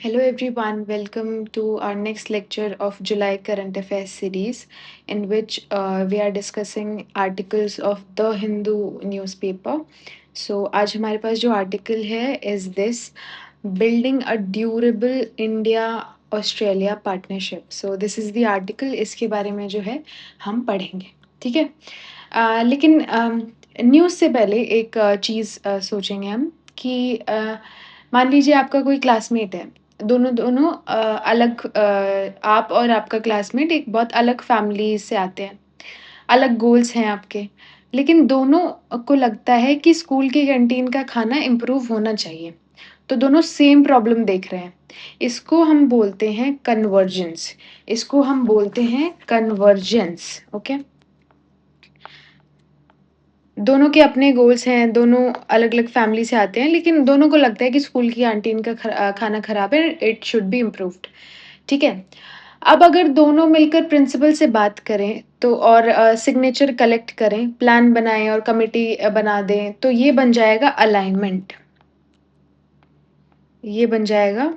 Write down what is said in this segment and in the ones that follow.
Hello everyone, welcome to our next lecture of July Current Affairs series, in which we are discussing articles of the Hindu newspaper. So आज हमारे पास जो article है is this building a durable India Australia partnership. So this is the article. इसके बारे में जो है हम पढ़ेंगे, ठीक है? लेकिन न्यूज़ से पहले एक चीज़ सोचेंगे हम कि मान लीजिए आपका कोई क्लासमेट है, दोनों दोनों आप और आपका क्लासमेट एक बहुत अलग फैमिली से आते हैं, अलग गोल्स हैं आपके, लेकिन दोनों को लगता है कि स्कूल की कैंटीन का खाना इम्प्रूव होना चाहिए, तो दोनों सेम प्रॉब्लम देख रहे हैं। इसको हम बोलते हैं कन्वर्जेंस, ओके? दोनों के अपने गोल्स हैं, दोनों अलग-अलग फैमिली से आते हैं, लेकिन दोनों को लगता है कि स्कूल की कैंटीन का खाना खराब है, इट शुड बी इम्प्रूव्ड, ठीक है? अब अगर दोनों मिलकर प्रिंसिपल से बात करें तो और सिग्नेचर कलेक्ट करें, प्लान बनाएँ और कमिटी बना दें, तो ये बन जाएगा अलाइनमेंट। ये बन जाएगा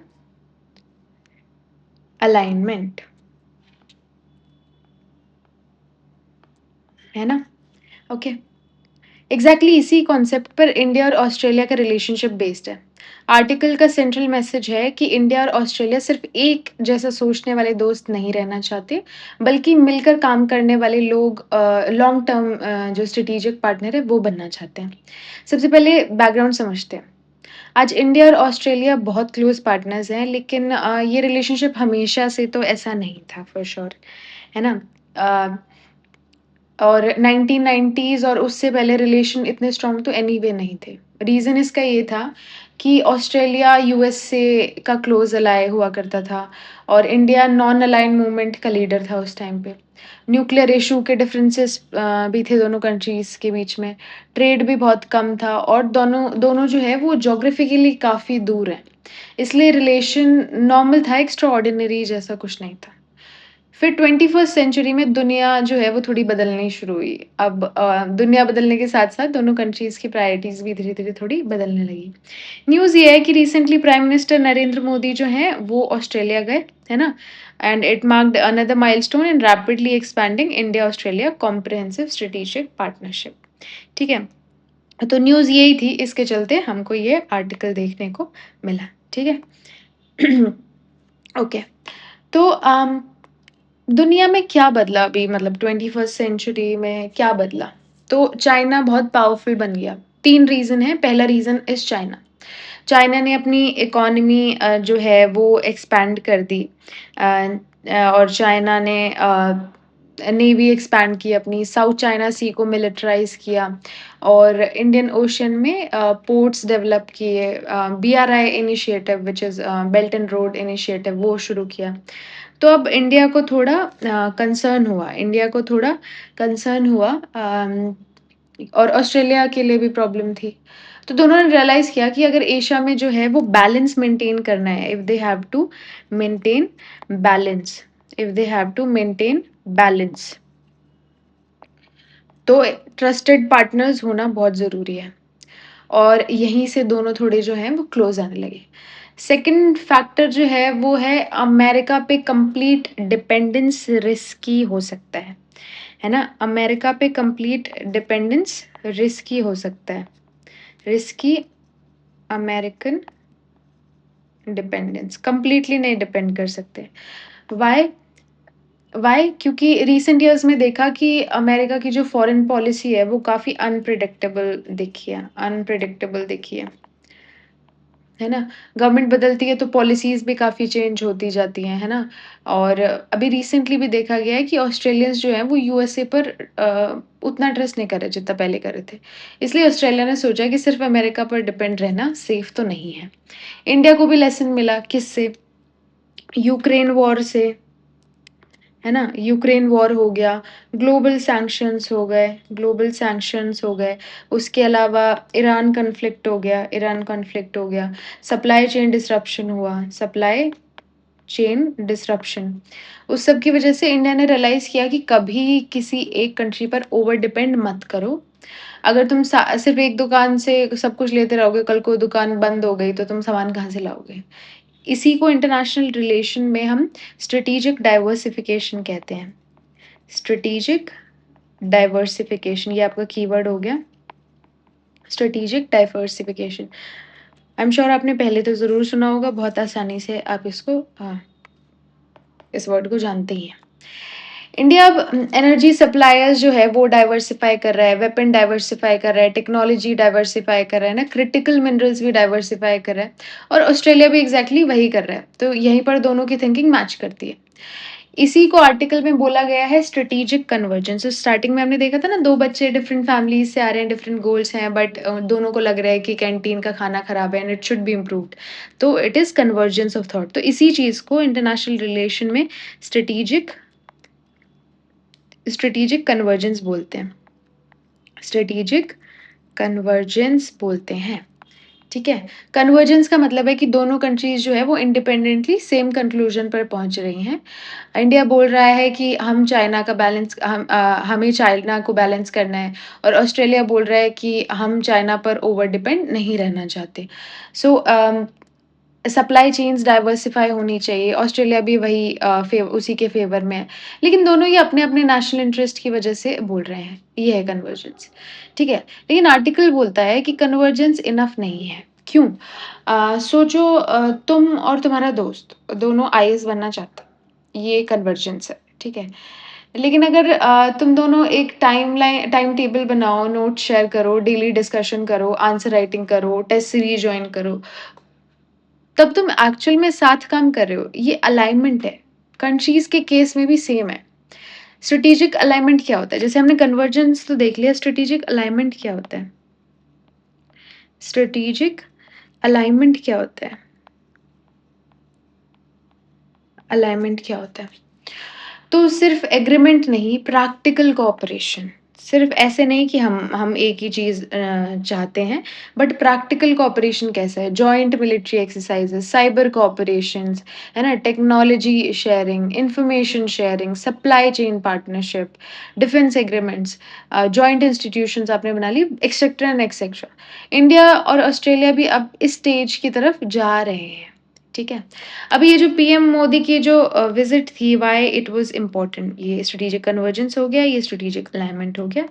अलाइनमेंट, है ना? ओके। एग्जैक्टली इसी कॉन्सेप्ट पर इंडिया और ऑस्ट्रेलिया का रिलेशनशिप बेस्ड है। आर्टिकल का सेंट्रल मैसेज है कि इंडिया और ऑस्ट्रेलिया सिर्फ एक जैसा सोचने वाले दोस्त नहीं रहना चाहते, बल्कि मिलकर काम करने वाले लोग लॉन्ग टर्म जो स्ट्रेटेजिक पार्टनर है वो बनना चाहते हैं। सबसे पहले बैकग्राउंड समझते हैं। आज इंडिया और ऑस्ट्रेलिया बहुत क्लोज पार्टनर्स हैं, लेकिन ये रिलेशनशिप हमेशा से तो ऐसा नहीं था फॉर श्योर, है ना? अ, और 1990s और उससे पहले रिलेशन इतने स्ट्रॉन्ग तो एनीवे नहीं थे। रीज़न इसका ये था कि ऑस्ट्रेलिया यूएस से का क्लोज़ अलाय हुआ करता था और इंडिया नॉन अलाइन्ड मूवमेंट का लीडर था उस टाइम पे। न्यूक्लियर इश्यू के डिफरेंसेस भी थे दोनों कंट्रीज़ के बीच में। ट्रेड भी बहुत कम था और दोनों दोनों जो है वो ज्योग्राफिकली काफ़ी दूर हैं। इसलिए रिलेशन नॉर्मल था, एक्स्ट्राऑर्डिनरी जैसा कुछ नहीं था। फिर 21st सेंचुरी में दुनिया जो है वो थोड़ी बदलनी शुरू हुई। अब दुनिया बदलने के साथ-साथ दोनों कंट्रीज़ की प्रायोरिटीज़ भी धीरे-धीरे थोड़ी बदलने लगी। न्यूज़ ये है कि recently prime minister Narendra Modi जो हैं वो ऑस्ट्रेलिया गए, है ना? And it marked another milestone in rapidly expanding India-Australia comprehensive strategic partnership, ठीक है? तो न्यूज़ यही थी, इसके चलते हमको ये आर्टिकल देखने को मिला, ठीक है? ओके, तो दुनिया में क्या बदला अभी, मतलब 21st सेंचुरी में क्या बदला? तो चाइना बहुत पावरफुल बन गया। 3 रीज़न हैं, पहला रीज़न इज़ चाइना। चाइना ने अपनी इकोनॉमी जो है वो एक्सपैंड कर दी। और चाइना ने नेवी एक्सपैंड की अपनी, साउथ चाइना सी को मिलिटराइज़ किया और इंडियन ओशन में पोर्ट्स डेवलप किए। BRI initiative which is belt and road initiative वो शुरू किया। तो अब इंडिया को थोड़ा कंसर्न हुआ और ऑस्ट्रेलिया के लिए भी प्रॉब्लम थी। तो दोनों ने रियलाइज़ किया कि अगर एशिया में जो है वो बैलेंस मेंटेन करना है, maintain if they have to maintain balance, तो ट्रस्टेड पार्टनर्स होना बहुत ज़रूरी है और यहीं से दोनों थोड़े जो हैं वो क्लोज़ आने लगे। सेकंड फैक्टर जो है वो है अमेरिका पे कंप्लीट डिपेंडेंस रिस्की हो सकता है ना? अमेरिका पे कंप्लीट डिपेंडेंस रिस्की हो सकता है। रिस्की अमेरिकन डिपेंडेंस, कंप्लीटली नहीं डिपेंड कर सकते। व्हाई? व्हाई? क्योंकि रीसेंट ईयर्स में देखा कि अमेरिका की जो फॉरेन पॉलिसी है वो काफ़ी अनप्रेडिक्टेबल दिखी है ना? गवर्नमेंट बदलती है तो पॉलिसीज़ भी काफ़ी चेंज होती जाती हैं, है ना? और अभी रिसेंटली भी देखा गया है कि ऑस्ट्रेलियंस जो हैं वो यूएसए पर उतना ट्रस्ट नहीं कर रहे जितना पहले कर रहे थे। इसलिए ऑस्ट्रेलिया ने सोचा कि सिर्फ़ अमेरिका पर डिपेंड रहना सेफ़ तो नहीं है। इंडिया को भी लेसन मिला किससे? यूक्रेन वॉर से, है ना? यूक्रेन वॉर हो गया, ग्लोबल सैंक्शंस हो गए, उसके अलावा ईरान कॉन्फ्लिक्ट हो गया, सप्लाई चेन डिसरप्शन। उस सब की वजह से इंडिया ने रियलाइज़ किया कि कभी किसी एक कंट्री पर ओवर डिपेंड मत करो। अगर तुम सिर्फ़ एक दुकान से सब कुछ लेते रहोगे, कल को दुकान बंद हो गई तो तुम सामान कहाँ से लाओगे? इसी को इंटरनेशनल रिलेशन में हम स्ट्रेटेजिक डाइवर्सिफिकेशन कहते हैं। स्ट्रेटेजिक डाइवर्सिफिकेशन, ये आपका कीवर्ड हो गया, strategic diversification. I am sure आपने पहले तो ज़रूर सुना होगा, बहुत आसानी से आप इसको इस वर्ड को जानते ही हैं। इंडिया अब एनर्जी सप्लायर्स जो है वो डाइवर्सिफाई कर रहा है, वेपन डाइवर्सिफाई कर रहा है, टेक्नोलॉजी डाइवर्सिफाई कर रहा है ना, क्रिटिकल मिनरल्स भी डाइवर्सिफाई कर रहा है, और ऑस्ट्रेलिया भी एग्जैक्टली वही कर रहा है। तो यहीं पर दोनों की थिंकिंग मैच करती है। इसी को आर्टिकल में बोला गया है स्ट्रेटेजिक कन्वर्जेंस। तो स्टार्टिंग में हमने देखा था ना, दो बच्चे डिफरेंट फैमिलीज से आ रहे हैं, डिफरेंट गोल्स हैं, बट दोनों को लग रहा है कि कैंटीन का खाना खराब है and it should be improved. तो it is convergence of thought. तो इसी चीज़ को इंटरनेशनल रिलेशन में स्ट्रेटेजिक स्ट्रेटेजिक कन्वर्जेंस बोलते हैं। स्ट्रेटेजिक कन्वर्जेंस बोलते हैं, ठीक है। कन्वर्जेंस का मतलब है कि दोनों कंट्रीज जो है वो इंडिपेंडेंटली सेम कंक्लूजन पर पहुंच रही हैं। इंडिया बोल रहा है कि हमें चाइना को बैलेंस करना है, और ऑस्ट्रेलिया बोल रहा है कि हम चाइना पर ओवर डिपेंड नहीं रहना चाहते। सो सप्लाई चेन्स डाइवर्सिफ़ाई होनी चाहिए, ऑस्ट्रेलिया भी वही उसी के फ़ेवर में है। लेकिन दोनों ही अपने-अपने नेशनल इंटरेस्ट की वजह से बोल रहे हैं, ये है कन्वर्जेंस, ठीक है। लेकिन आर्टिकल बोलता है कि कन्वर्जेंस इनफ नहीं है, क्यों? सोचो, तुम और तुम्हारा दोस्त दोनों आईएएस बनना चाहते हो, ये कन्वर्जेंस है, ठीक है। लेकिन अगर तुम दोनों एक टाइम टेबल बनाओ, नोट्स शेयर करो, डेली डिस्कशन करो, आंसर राइटिंग करो, टेस्ट सीरीज़ जॉइन करो, तब तुम एक्चुअल में साथ काम कर रहे हो, ये अलाइनमेंट है। कंट्रीज के केस में भी सेम है। स्ट्रेटेजिक अलाइनमेंट क्या होता है? जैसे हमने कन्वर्जेंस तो देख लिया, स्ट्रेटेजिक अलाइनमेंट क्या होता है? स्ट्रेटेजिक अलाइनमेंट क्या होता है? अलाइनमेंट क्या होता है? तो सिर्फ एग्रीमेंट नहीं, प्रैक्टिकल कोऑपरेशन। सिर्फ ऐसे नहीं कि हम एक ही चीज़ चाहते हैं, बट प्रैक्टिकल कोऑपरेशन कैसा है? Joint military exercises, cyber cooperations, है ना? Technology sharing, information sharing, supply chain partnership, defence agreements, joint institutions आपने बना ली, एक्सेट्रा एंड एक्सेट्रा। इंडिया और ऑस्ट्रेलिया भी अब इस स्टेज की तरफ जा रहे हैं, ठीक है। अभी ये जो पीएम मोदी की जो विजिट थी, व्हाई इट वाज इम्पोर्टेंट, ये स्ट्रेटेजिक कन्वर्जेंस हो गया, ये स्ट्रेटेजिक अलाइनमेंट हो गया।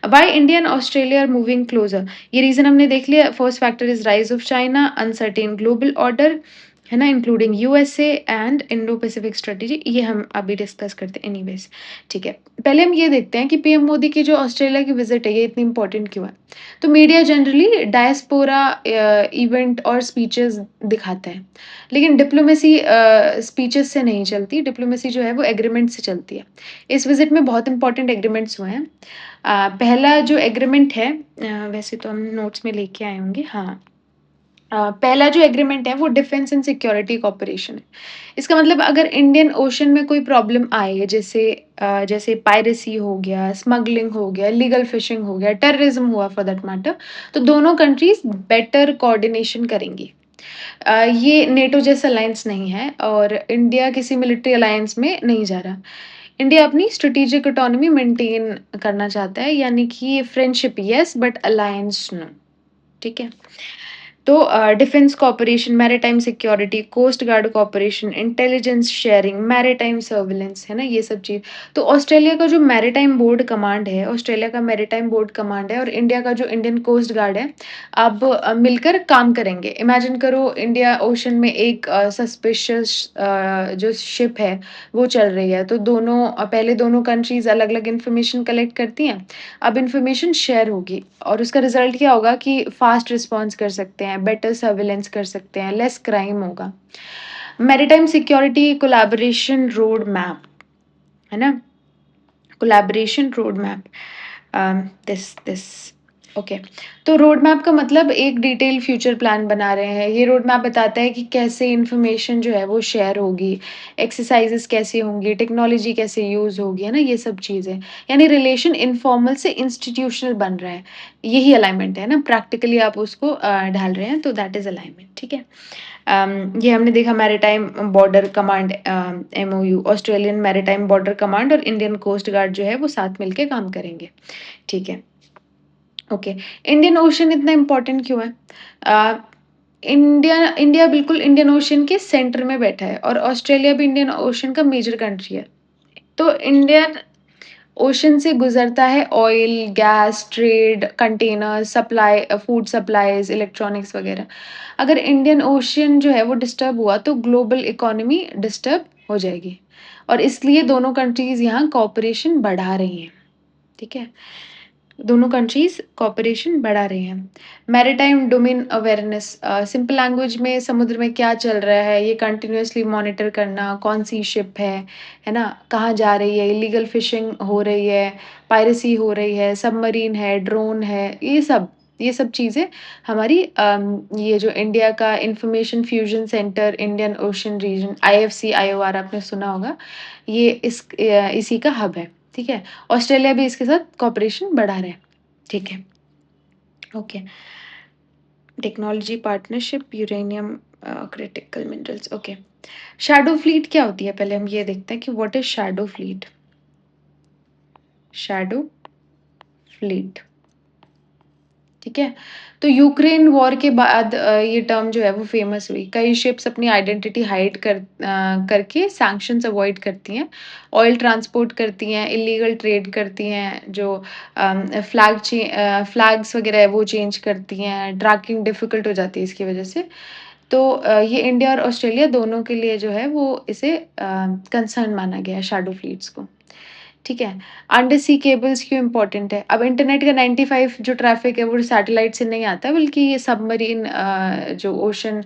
Why India and Australia are moving closer, ये रीजन हमने देख लिया। First factor is rise of China, uncertain global order, है ना, including USA and Indo Pacific strategy, ये हम अभी डिस्कस करते हैं एनीवेज, ठीक है। पहले हम ये देखते हैं कि पीएम मोदी की जो ऑस्ट्रेलिया की विजिट है, ये इतनी इंपॉर्टेंट क्यों है। तो मीडिया जनरली डायस्पोरा इवेंट और स्पीचेस दिखाता है, लेकिन डिप्लोमेसी स्पीचेस से नहीं चलती, डिप्लोमेसी जो है वो एग्रीमेंट से चलती है। इस विजिट में बहुत इंपॉर्टेंट एग्रीमेंट्स हुए हैं। पहला जो एग्रीमेंट है, वैसे तो हम नोट्स में लेके आए होंगे, हाँ। पहला जो एग्रीमेंट है वो डिफेंस एंड सिक्योरिटी कोऑपरेशन है। इसका मतलब अगर इंडियन ओशन में कोई प्रॉब्लम आए, जैसे पायरेसी हो गया, स्मगलिंग हो गया, लीगल फिशिंग हो गया, टेररिज्म हुआ फॉर दैट मैटर, तो दोनों कंट्रीज बेटर कोऑर्डिनेशन करेंगी। ये नेटो जैसा अलायंस नहीं है, और इंडिया किसी मिलिट्री अलायंस में नहीं जा रहा। इंडिया अपनी स्ट्रेटेजिक ऑटोनॉमी मेंटेन करना चाहता है, यानी कि friendship yes but alliance no, ठीक है। तो defence cooperation, maritime security, coast guard cooperation, intelligence sharing, maritime surveillance, है ना, ये सब चीज़। तो ऑस्ट्रेलिया का जो मैरीटाइम बोर्ड कमांड है, ऑस्ट्रेलिया का मैरीटाइम बोर्ड कमांड है, और इंडिया का जो इंडियन कोस्ट गार्ड है, अब मिलकर काम करेंगे। इमेजिन करो, इंडिया ओशन में एक सस्पिशियस जो शिप है वो चल रही है, तो पहले दोनों कंट्रीज अलग अलग इन्फॉर्मेशन कलेक्ट करती हैं। अब इन्फॉर्मेशन शेयर होगी, और उसका रिजल्ट क्या होगा कि फास्ट रिस्पॉन्स कर सकते हैं, बेटर सर्विलेंस कर सकते हैं, लेस क्राइम होगा। Maritime security collaboration road map, है ना, collaboration road map, this okay. तो रोड मैप का मतलब एक डिटेल फ्यूचर प्लान बना रहे हैं। ये रोड मैप बताता है कि कैसे इन्फॉर्मेशन जो है वो शेयर होगी, एक्सरसाइजेस कैसे होंगी, टेक्नोलॉजी कैसे यूज़ होगी, है ना, ये सब चीज़ें। यानी रिलेशन इनफॉर्मल से इंस्टीट्यूशनल बन रहा है। यही अलाइनमेंट है ना, प्रैक्टिकली आप उसको ढाल रहे हैं, तो दैट इज़ अलाइनमेंट, ठीक है। ये हमने देखा maritime border command, MOU, Australian maritime border command और इंडियन कोस्ट गार्ड जो है वो साथ मिलके काम करेंगे, ठीक है। ओके, इंडियन ओशन इतना इम्पोर्टेंट क्यों है? इंडिया इंडिया बिल्कुल इंडियन ओशन के सेंटर में बैठा है और ऑस्ट्रेलिया भी इंडियन ओशन का मेजर कंट्री है। तो इंडियन ओशन से गुजरता है oil, gas, trade, containers, supply food supplies, electronics वगैरह। अगर इंडियन ओशन जो है वो डिस्टर्ब हुआ तो ग्लोबल इकोनॉमी डिस्टर्ब हो जाएगी और इसलिए दोनों कंट्रीज़ यहाँ कोऑपरेशन बढ़ा रही हैं, ठीक है? दोनों कंट्रीज़ कोऑपरेशन बढ़ा रही हैं। Maritime domain awareness simple language में समुद्र में क्या चल रहा है, ये कंटिन्यूअसली मॉनिटर करना, कौन-सी शिप है ना? कहाँ जा रही है, इल्लीगल फिशिंग हो रही है, पायरेसी हो रही है, सबमरीन है, ड्रोन है, ये सब चीज़ें हमारी ये जो इंडिया का information fusion centre, Indian Ocean region, IFC, IOR आपने सुना होगा, ये इसी का हब है, ठीक है? ऑस्ट्रेलिया भी इसके साथ कोऑपरेशन बढ़ा रहा है, ठीक है? Okay. Technology partnership, uranium critical minerals, okay. Shadow fleet क्या होती है? पहले हम ये देखते हैं कि what is shadow fleet? Shadow fleet, ठीक है? तो यूक्रेन वॉर के बाद ये टर्म जो है वो फ़ेमस हुई। कई शिप्स अपनी आइडेंटिटी हाइड करके सैंक्शंस अवॉइड करती हैं, ऑयल ट्रांसपोर्ट करती हैं, इल्लीगल ट्रेड करती हैं, जो फ्लैग्स वगैरह है वो चेंज करती हैं, ट्रैकिंग डिफ़िकल्ट हो जाती है इसकी वजह से। तो ये इंडिया और ऑस्ट्रेलिया दोनों के लिए जो है वो इसे कंसर्न माना गया है शैडो फ्लीट्स को। ठीक है? अंडर सी केबल्स क्यों इम्पोर्टेंट है? अब इंटरनेट का 95 जो ट्रैफ़िक है वो सैटेलाइट से नहीं आता बल्कि ये सबमरीन जो ओशन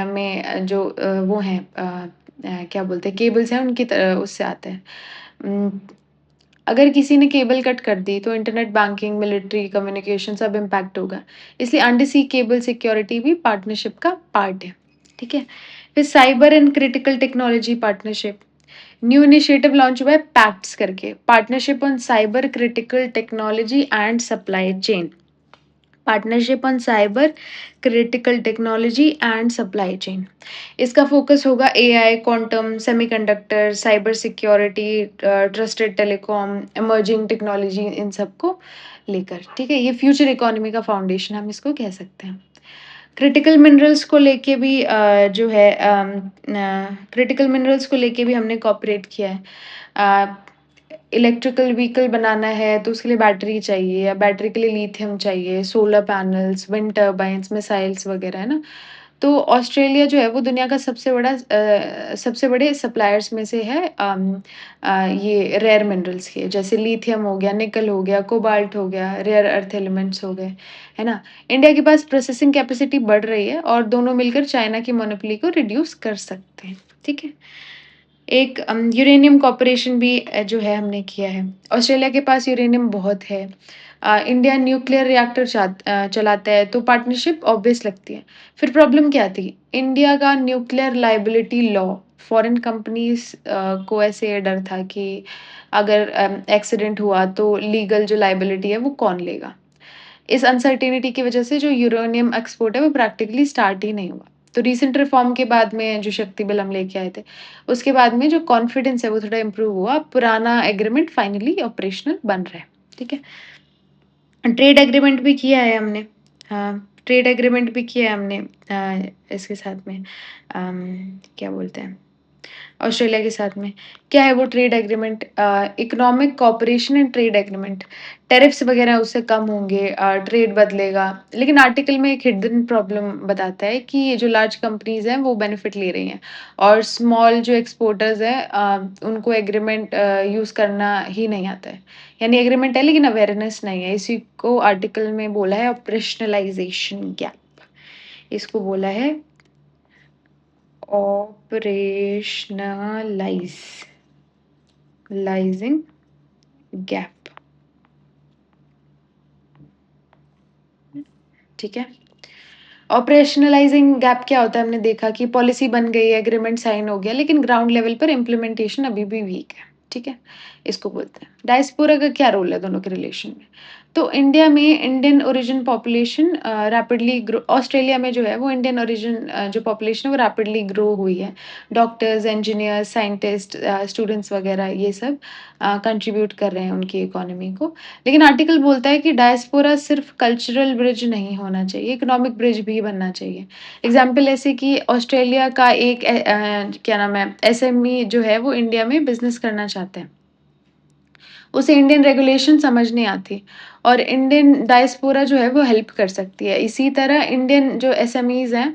में वो हैं क्या बोलते हैं केबल्स हैं उनकी उससे आते हैं। अगर किसी ने केबल कट कर दी तो इंटरनेट बैंकिंग, मिलिट्री, कम्युनिकेशन सब इम्पैक्ट होगा। इसलिए अंडर सी केबल सिक्योरिटी भी पार्टनरशिप का पार्ट है। ठीक है? फिर cyber and critical technology partnership. New initiative launch हुआ है पैक्ट्स करके, partnership on cyber critical technology and supply chain. Partnership on cyber critical technology and supply chain. इसका फोकस होगा AI, quantum, semiconductor, cyber security, trusted telecom, emerging technology in सबको लेकर, ठीक है? ये फ्यूचर इकोनॉमी का फाउंडेशन हम इसको कह सकते हैं। क्रिटिकल मिनरल्स को लेके भी जो है क्रिटिकल मिनरल्स को लेके भी हमने कोऑपरेट किया है। अ, इलेक्ट्रिकल व्हीकल बनाना है तो उसके लिए बैटरी चाहिए या बैटरी के लिए लिथियम चाहिए, solar panels, wind turbines, missiles वगैरह, है ना? तो ऑस्ट्रेलिया जो है वो दुनिया का सबसे बड़े सप्लायर्स में से है ये रेयर मिनरल्स के, जैसे लिथियम हो गया, निकल हो गया, कोबाल्ट हो गया, रेयर अर्थ एलिमेंट्स हो गए, है ना? इंडिया के पास प्रोसेसिंग कैपेसिटी बढ़ रही है और दोनों मिलकर चाइना की मोनोपोली को रिड्यूस कर सकते हैं, ठीक है? एक यूरेनियम कॉर्पोरेशन भी जो है हमने किया है। ऑस्ट्रेलिया के पास यूरेनियम बहुत है। इंडिया न्यूक्लियर रिएक्टर चलाता है तो पार्टनरशिप ऑब्वियस लगती है। फिर प्रॉब्लम क्या थी? इंडिया का nuclear liability law, foreign companies को ऐसे डर था कि अगर एक्सीडेंट हुआ तो लीगल जो लायबिलिटी है वो कौन लेगा? इस अनसर्टेनिटी की वजह से जो यूरेनियम एक्सपोर्ट है वो प्रैक्टिकली स्टार्ट ही नहीं हुआ। तो रीसेंट रिफॉर्म के बाद में जो शक्ति बिल हम लेके आए थे, उसके बाद में जो कॉन्फिडेंस है वो थोड़ा इम्प्रूव हुआ। पुराना एग्रीमेंट फाइनली ऑपरेशनल बन रहा है, ठीक है? ट्रेड एग्रीमेंट भी किया है हमने। हाँ, ट्रेड एग्रीमेंट भी किया है हमने इसके साथ में क्या बोलते हैं ऑस्ट्रेलिया के साथ में। क्या है वो trade agreement? Economic cooperation and trade agreement. Tariffs वगैरह उससे कम होंगे, ट्रेड बदलेगा। लेकिन आर्टिकल में एक हिडन प्रॉब्लम बताता है कि ये जो लार्ज कंपनीज़ हैं वो बेनिफिट ले रही हैं और स्मॉल जो एक्सपोर्टर्स हैं उनको एग्रीमेंट यूज़ करना ही नहीं आता है। यानी एग्रीमेंट है लेकिन अवेयरनेस नहीं है। इसी को आर्टिकल में बोला है ऑपरेशनलाइज़ेशन गैप। इसको बोला है ऑपरेशनलाइज़ लाइजिंग गैप, ठीक है? ऑपरेशनलाइजिंग गैप क्या होता है? हमने देखा कि पॉलिसी बन गई है, एग्रीमेंट साइन हो गया, लेकिन ग्राउंड लेवल पर इम्प्लीमेंटेशन अभी भी वीक है, ठीक है? इसको बोलते हैं। डायस्पोरा का क्या रोल है दोनों के रिलेशन में? तो इंडिया में Indian origin population rapidly grow Australia में जो है वो इंडियन ओरिजिन जो पॉपुलेशन है वो रैपिडली ग्रो हुई है। डॉक्टर्स, इंजीनियर्स, साइंटिस्ट, स्टूडेंट्स वगैरह ये सब कंट्रीब्यूट कर रहे हैं उनकी इकोनॉमी को। लेकिन आर्टिकल बोलता है कि डायस्पोरा सिर्फ कल्चरल ब्रिज नहीं होना चाहिए, इकोनॉमिक ब्रिज भी बनना चाहिए। एग्ज़ाम्पल ऐसे कि ऑस्ट्रेलिया का एक क्या नाम है एसएमई जो है वो इंडिया में बिज़नेस करना चाहते हैं। उसे इंडियन रेगुलेशन समझ नहीं आती और इंडियन डायस्पोरा जो है वो हेल्प कर सकती है। इसी तरह इंडियन जो एसएमईज़ हैं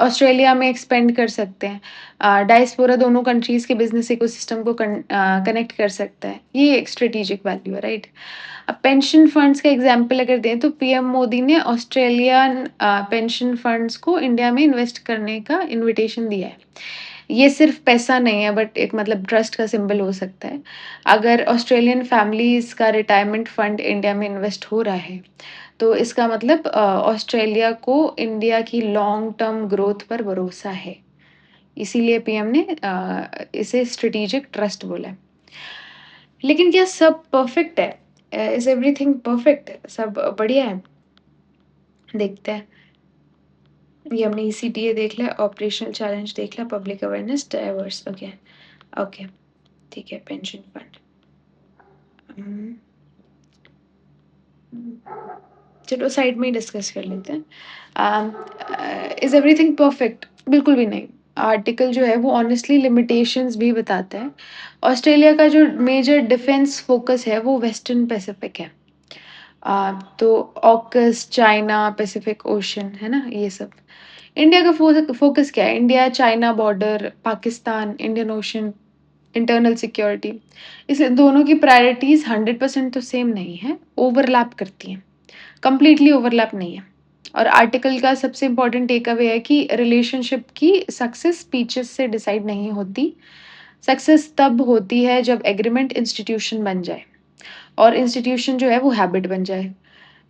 ऑस्ट्रेलिया में एक्सपेंड कर सकते हैं। डायस्पोरा दोनों कंट्रीज़ के बिज़नेस इकोसिस्टम को कनेक्ट कर सकता है। ये एक स्ट्रेटेजिक वैल्यू है, राइट? अब पेंशन फंड्स का एग्ज़ाम्पल अगर दें तो पीएम मोदी ने ऑस्ट्रेलियन पेंशन फंड्स को इंडिया में इन्वेस्ट करने का इन्विटेशन दिया है। ये सिर्फ़ पैसा नहीं है बट एक मतलब ट्रस्ट का सिंबल हो सकता है। अगर ऑस्ट्रेलियन फैमिलीज़ का रिटायरमेंट फंड इंडिया में इन्वेस्ट हो रहा है, तो इसका मतलब ऑस्ट्रेलिया को इंडिया की लॉन्ग टर्म ग्रोथ पर भरोसा है। इसीलिए पीएम ने इसे स्ट्रेटेजिक ट्रस्ट बोला है। लेकिन क्या सब परफेक्ट है? Is everything perfect? सब बढ़िया है? देखते हैं। ये हमने ईसीटीए देख लिया, ऑपरेशनल चैलेंज देख लिया, public awareness, diverse okay, okay, ठीक है, पेंशन फंड। हुँ, चलो साइड में ही डिस्कस कर लेते हैं। Is everything perfect? बिल्कुल भी नहीं। आर्टिकल जो है वो ऑनेस्टली लिमिटेशंस भी बताता है। ऑस्ट्रेलिया का जो मेजर डिफेंस फोकस है वो वेस्टर्न पैसिफिक है। तो ऑकस, चाइना, पैसिफिक ओशन, है ना? ये सब। इंडिया का फोकस क्या है? India China border, Pakistan, Indian ocean, internal security. इसलिए दोनों की प्रायोरिटीज़ 100% तो सेम नहीं है, ओवरलैप करती हैं। कंप्लीटली ओवरलैप नहीं है। और आर्टिकल का सबसे इम्पोर्टेंट टेक अवे है कि रिलेशनशिप की सक्सेस स्पीचेस से डिसाइड नहीं होती। सक्सेस तब होती है जब एग्रीमेंट इंस्टीट्यूशन बन जाए और इंस्टीट्यूशन जो है वो हैबिट बन जाए।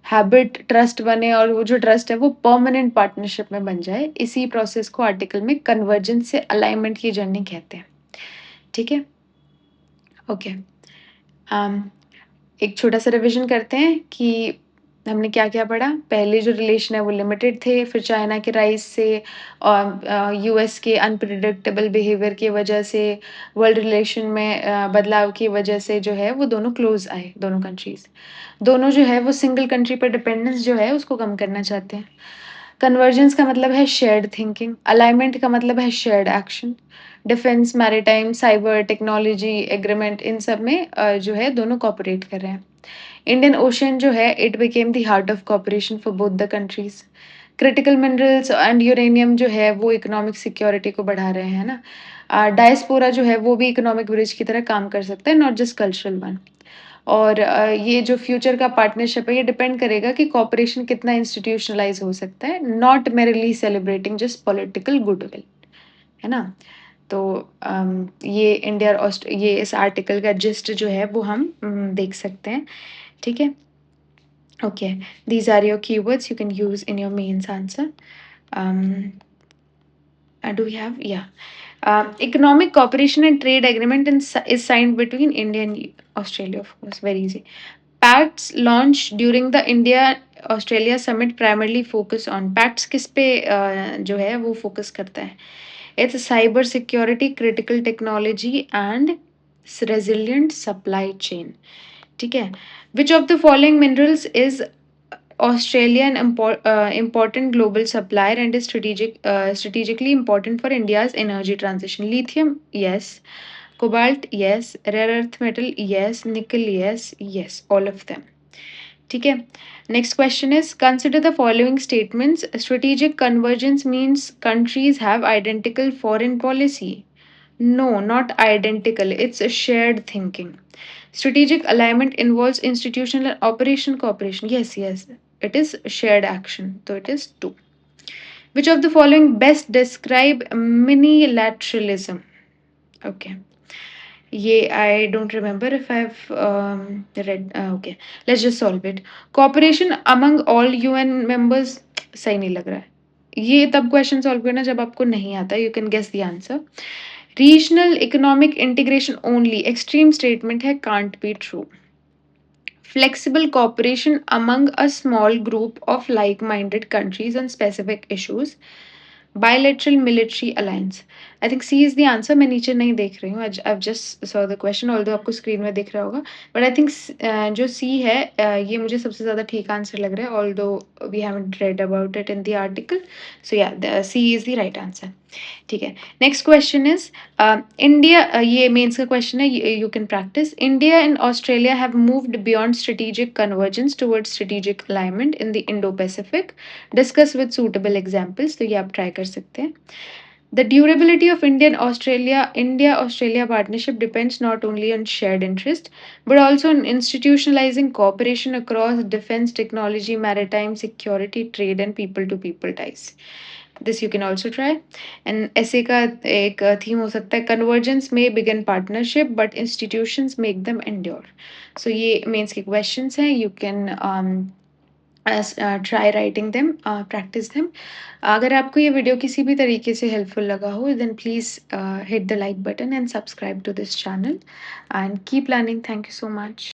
हैबिट ट्रस्ट बने और वो जो ट्रस्ट है वो परमानेंट पार्टनरशिप में बन जाए। इसी प्रोसेस को आर्टिकल में कन्वर्जेंस से अलाइनमेंट की जर्नी कहते हैं। ठीक है? ओके। अम, एक छोटा-सा रिविज़न करते हैं कि हमने क्या-क्या पढ़ा। पहले जो रिलेशन है वो लिमिटेड थे, फिर चाइना के राइज़ से यूएस के अनप्रेडिक्टेबल बिहेवियर की वजह से, वर्ल्ड रिलेशन में बदलाव की वजह से जो है वो दोनों क्लोज़ आए, दोनों कंट्रीज़। दोनों जो है वो सिंगल कंट्री पर डिपेंडेंस जो है उसको कम करना चाहते हैं। कन्वर्जेंस का मतलब है शेयर्ड थिंकिंग, अलाइनमेंट का मतलब है shared action. Defence, maritime, cyber, technology, agreement in सब में जो है दोनों कोऑपरेट कर रहे हैं। इंडियन ओशन जो है it became the heart of cooperation for both the countries. Critical minerals and uranium जो है वो इकोनॉमिक सिक्योरिटी को बढ़ा रहे हैं ना। डायस्पोरा जो है वो भी इकोनॉमिक ब्रिज की तरह काम कर सकता है, नॉट जस्ट कल्चरल वन। और ये जो फ्यूचर का पार्टनरशिप है ये डिपेंड करेगा कि कोऑपरेशन कितना इंस्टीट्यूशनलाइज हो सकता है, not merrily celebrating just political goodwill, है ना? तो ये इंडिया और ये इस आर्टिकल का जिस्ट जो है वो हम देख सकते हैं। ठीक है? Okay, these are your keywords you can use in your mains answer. Do we have? Yeah. Economic cooperation and trade agreement is signed between India and Australia, of course, very easy. Pacts launched during the India Australia summit primarily focus on pacts किस पे जो है वो focus करता है? It's cyber security, critical technology and resilient supply chain. ठीक है? Which of the following minerals is Australian important global supplier and is strategically important for India's energy transition? Lithium, yes. Cobalt, yes. Rare earth metal, yes. Nickel, yes. Yes, all of them. ठीक है. Next question is consider the following statements. Strategic convergence means countries have identical foreign policy. No, not identical. It's a shared thinking. Strategic alignment involves institutional and operation cooperation. Yes, yes. It is shared action. So it is two. Which of the following best describe minilateralism? Okay. Yeah, I don't remember if I've read. Okay, let's just solve it. Cooperation among all UN members सही नहीं लग रहा है. ये तब question solve करना जब आपको नहीं आता. You can guess the answer. Regional economic integration only. Extreme statement है can't be true. flexible cooperation among a small group of like minded countries on specific issues, bilateral military alliance. I think C is the answer. मैं नीचे नहीं देख रही हूँ. I've just saw the question, although आपको screen में दिख रहा होगा. But I think जो C है ये मुझे सबसे ज़्यादा ठीक आंसर लग रहा है, although we haven't read about it in the article. So yeah, the C is the right answer. ठीक है. नेक्स्ट क्वेश्चन इज इंडिया, ये मेंस का क्वेश्चन है, you can practice. India and Australia have moved beyond strategic convergence towards strategic alignment in the Indo Pacific. Discuss with suitable examples. तो ये आप try कर सकते हैं. The durability of India Australia partnership depends not only on shared interest but also on institutionalizing cooperation across defense, technology, maritime security, trade, and people to people ties. This you can also try. And ऐसे का एक theme हो सकता है, convergence may begin partnership but institutions make them endure. So ये mains के questions हैं. You can try writing them, practice them. अगर आपको ये वीडियो किसी भी तरीके से हेल्पफुल लगा हो, then please hit the like button and subscribe to this channel and keep learning. Thank you so much.